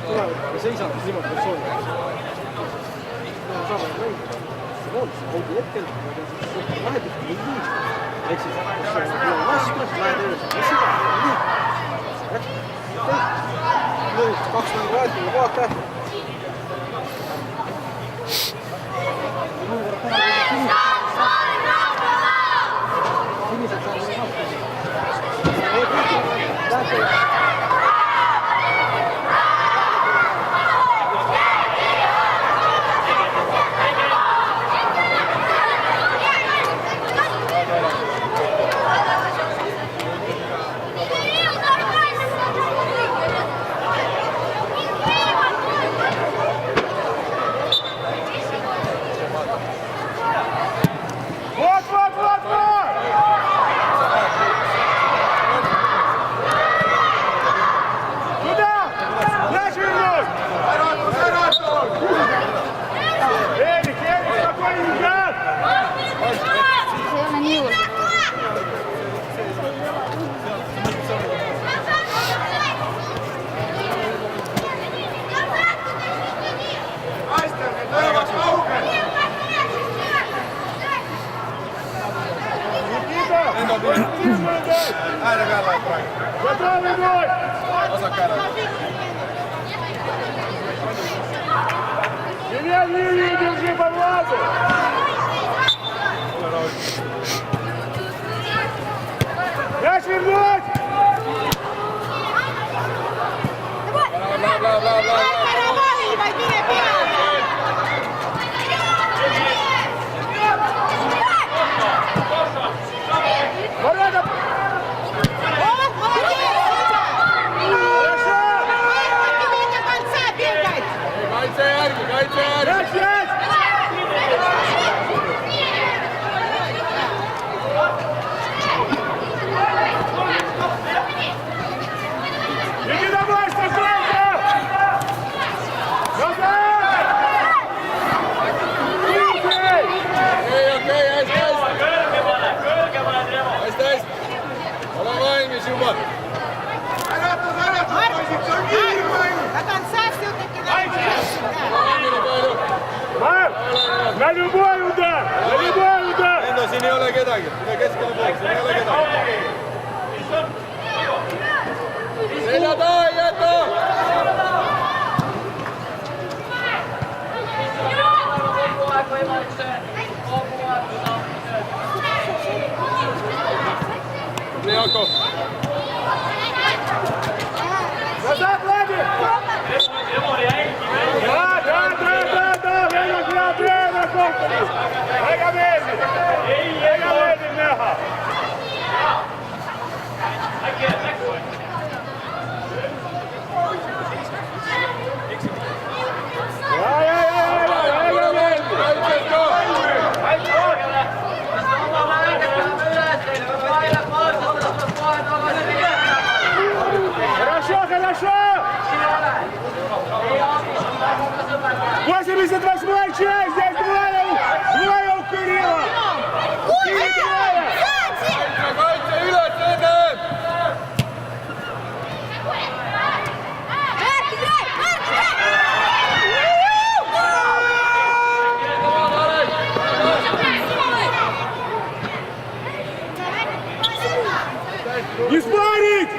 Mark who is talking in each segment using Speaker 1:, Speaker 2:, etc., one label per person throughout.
Speaker 1: tulevad, see ei saa niimoodi positsiooni. Saame mängida. See on audi hetkel, vahetust ei liiga. Ehk siis, kui tuleb vastu, lähed ees, mis seda, nii. Lõid 2 mängu vahetama kogu aeg. Sinised saavad vastu.
Speaker 2: На любой удар! На любой удар!
Speaker 3: Endo, siin ei ole kedagi. Mine keskele poole, siin ei ole kedagi. Selja taha ei jäta! Tule, Jakob!
Speaker 2: Назад, Влади! Да! Время, Конкурс! Ega meeldib näha! Хорошо! 88-й часть! Здесь двое у Кирилла!
Speaker 3: Kaitse üles ennem!
Speaker 2: Не спарить!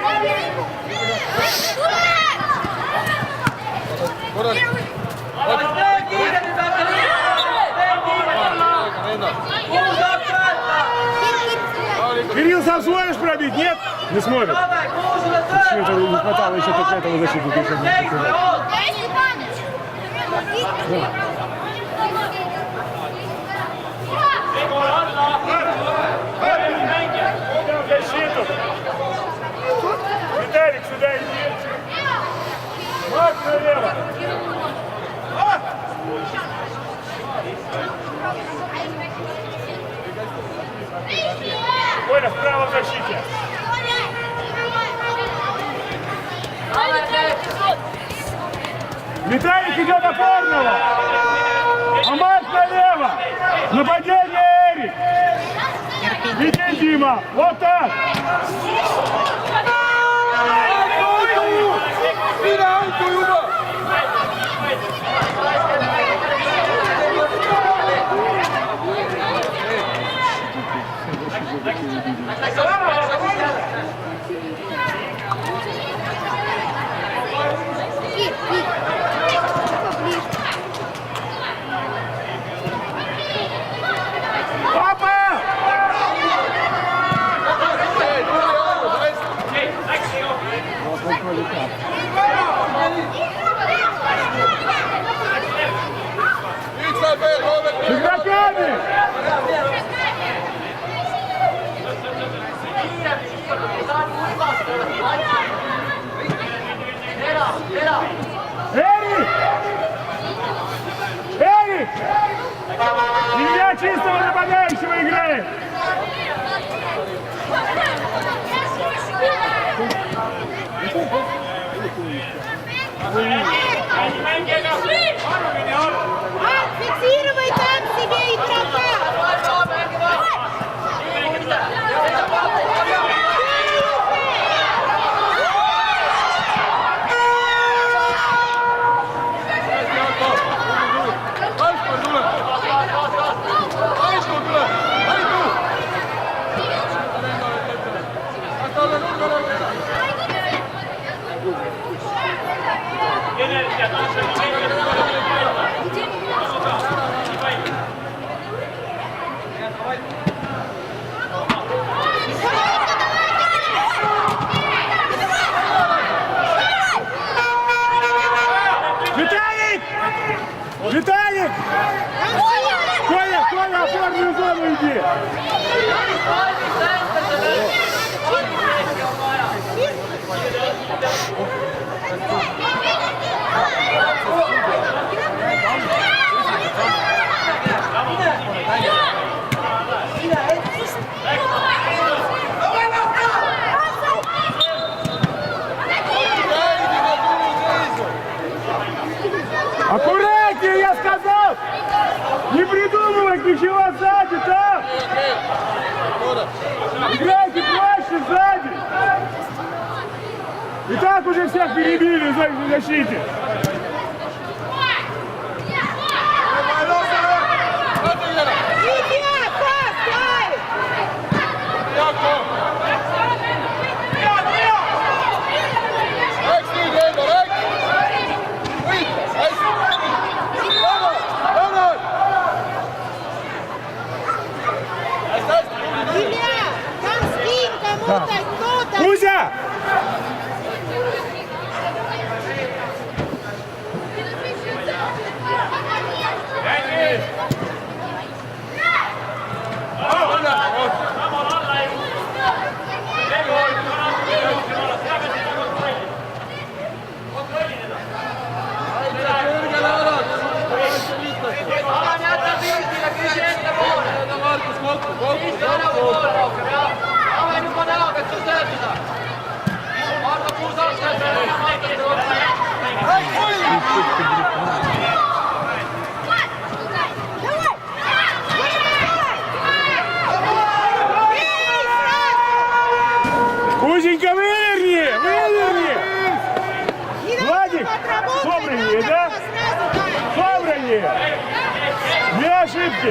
Speaker 2: Кирилл, сам сможешь пробить? Нет? Не сможет. Почему-то не хватало еще только этого защитника. Защиту. Виталик, сюда иди. Макс налево. Коля, вправо в защите. Виталик идет опорного. А Макс налево. Нападение Эрик. Иди, Дима. Вот так.
Speaker 3: Mine auto juba!
Speaker 2: чистого нападающего играет.
Speaker 4: Фиксировай там себе игрока!
Speaker 2: Виталик! Виталик! Коля, Коля, опорную зону иди! Аккуратнее, я сказал! Не придумывать ничего сзади, там! Играйте проще сзади! И так уже всех перебили в защите! Кузя! Кузенька, выверни! Выверни! Владик, собраннее, да? Собраннее! Две ошибки!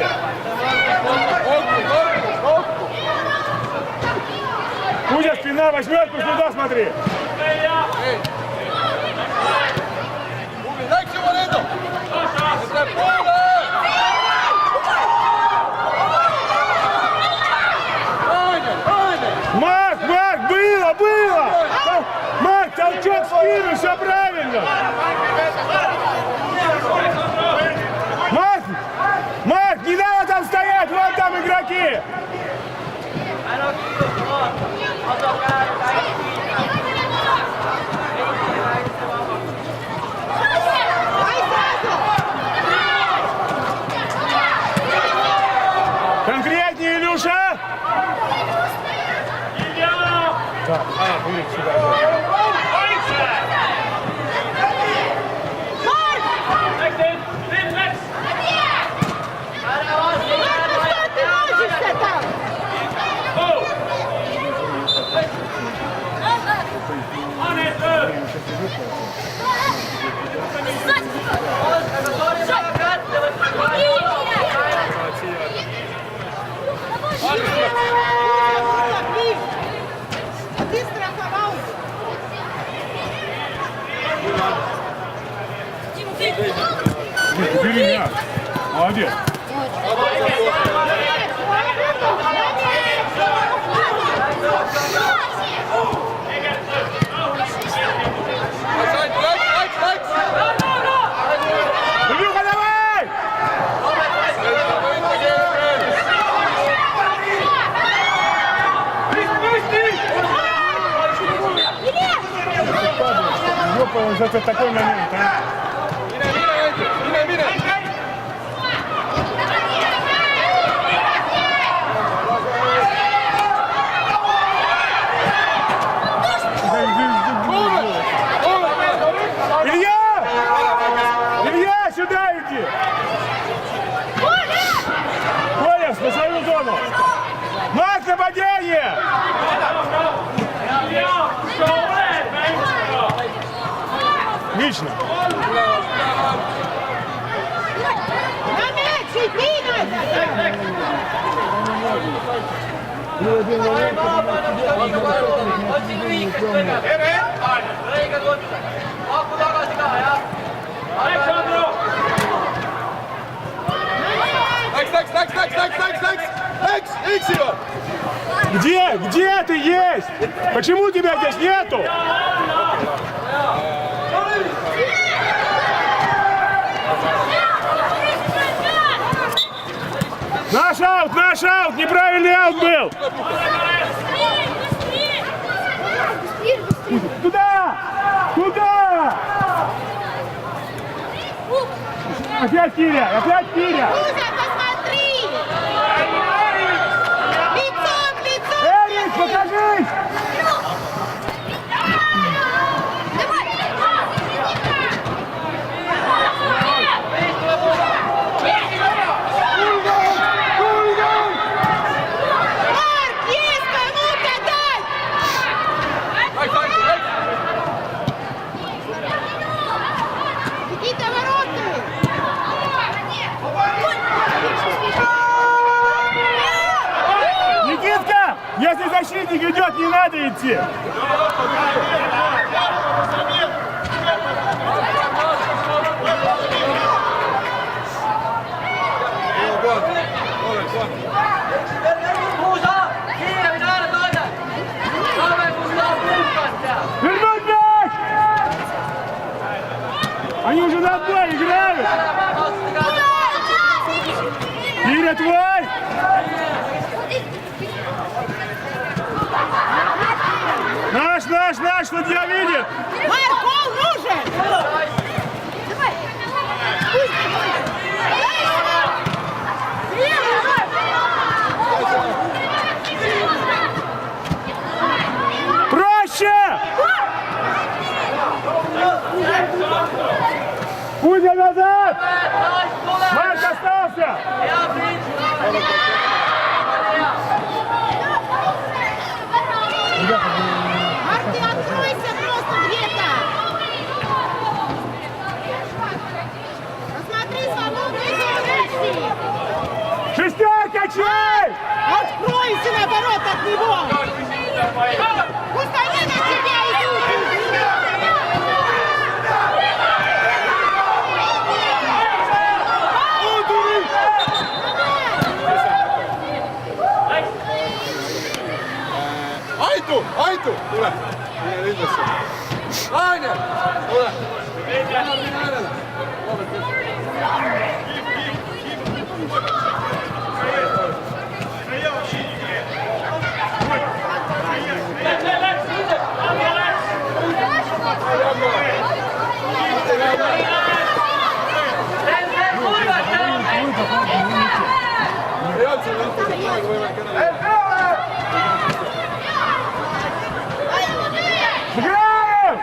Speaker 2: Кузя, спина, восьмерку сюда смотри! Марк, Марк, было, было! Марк, толчок в спину, все правильно! Марк, Марк, не надо там стоять, вон там игроки! Конкретнее, Илюша! Так, блин, сюда.
Speaker 4: А ты страховал?
Speaker 2: Бери меня. Молодец. Илюха, давай! Ёпа, за такой момент, а? Отлично.
Speaker 4: На мяч иди надо!
Speaker 3: Икс его!
Speaker 2: Где? Где ты есть? Почему тебя здесь нету? Наш аут, неправильный аут был. Туда! Туда! Опять Киря, опять Киря.
Speaker 4: Кузя, посмотри! Лицом, лицом!
Speaker 2: Эрик, покажись!
Speaker 4: Марк, есть кому-то дай! Никита, вороты!
Speaker 2: Никитка, если защитник идет, не надо идти. Вернуть мяч! Они уже на отбой играют. Киря, твой! Наш, судья видит!
Speaker 4: Марк, гол нужен!
Speaker 2: Проще! Кузя назад! Марк остался!
Speaker 4: Марк, ты откройся просто где-то! Посмотри, свободные зоны!
Speaker 2: Шестерка, чай!
Speaker 4: Откройся, наоборот, от него! Пусть они на тебя идут!
Speaker 3: Aitu! Tule! Yhdessä. Nainen! Tule!
Speaker 2: Играем!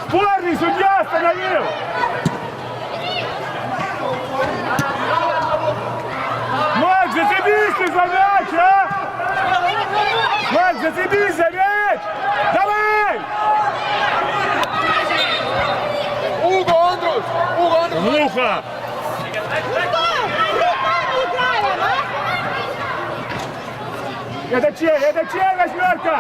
Speaker 2: Спорный судья остановил! Макс, зацепись ты за мяч, а! Макс, зацепись за мяч! Давай!
Speaker 3: Ugo Andrus!
Speaker 2: Муха! Это чей восьмерка?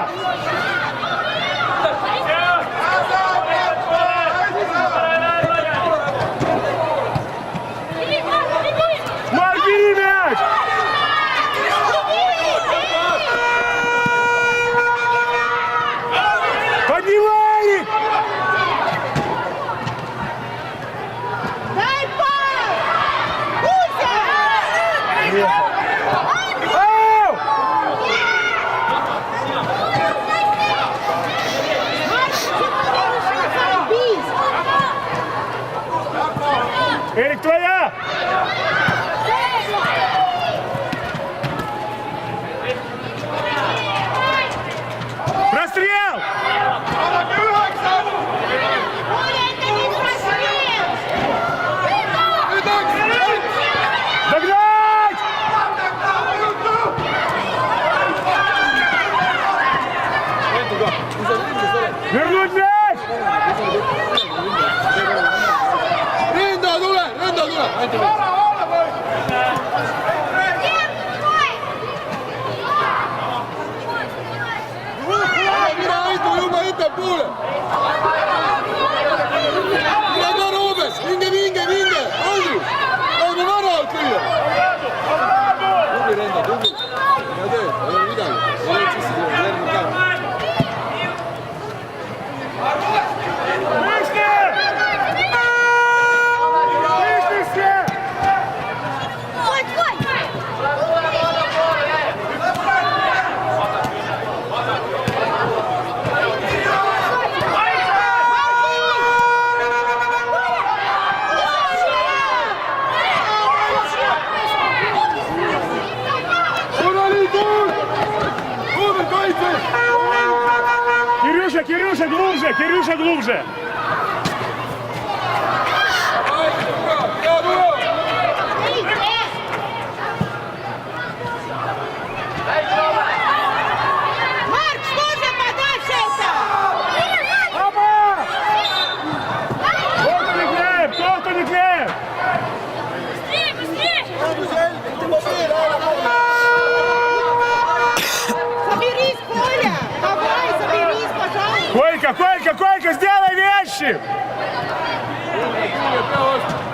Speaker 2: Марк, бери мяч! Поднимай!
Speaker 4: Дай пас! Кузя!
Speaker 2: Ау! Эрик, твоя! Прострел!
Speaker 4: Оля, это не прострел!
Speaker 2: Догнать!
Speaker 3: Вен туда!
Speaker 2: Вернуть мяч!
Speaker 3: Rinda tule, rinda tule. Anti mees. Mine aitab juba ettepoole. Mine ka Roobes, minge, minge, minge. Andrus, lähme väravalt lüüa. Tubli Renda, tubli. Hea töö, ei ole midagi. Ei ole sisse tulnud, järgmine ka.
Speaker 2: Вышли! Вышли все!
Speaker 4: Ой, ой!
Speaker 3: Kuna liitud! Ruben, kaitse!
Speaker 2: Кирюша, Кирюша, глубже! Кирюша, глубже!
Speaker 3: Hea tule!
Speaker 4: Марк, что же подальше это?
Speaker 2: Опа! Кто-то не клеит! Кто-то не клеит!
Speaker 4: Соберись, Коля! Давай, соберись, пожалуйста!
Speaker 2: Койка, Койка, Койка, сделай вещи!
Speaker 3: Praво!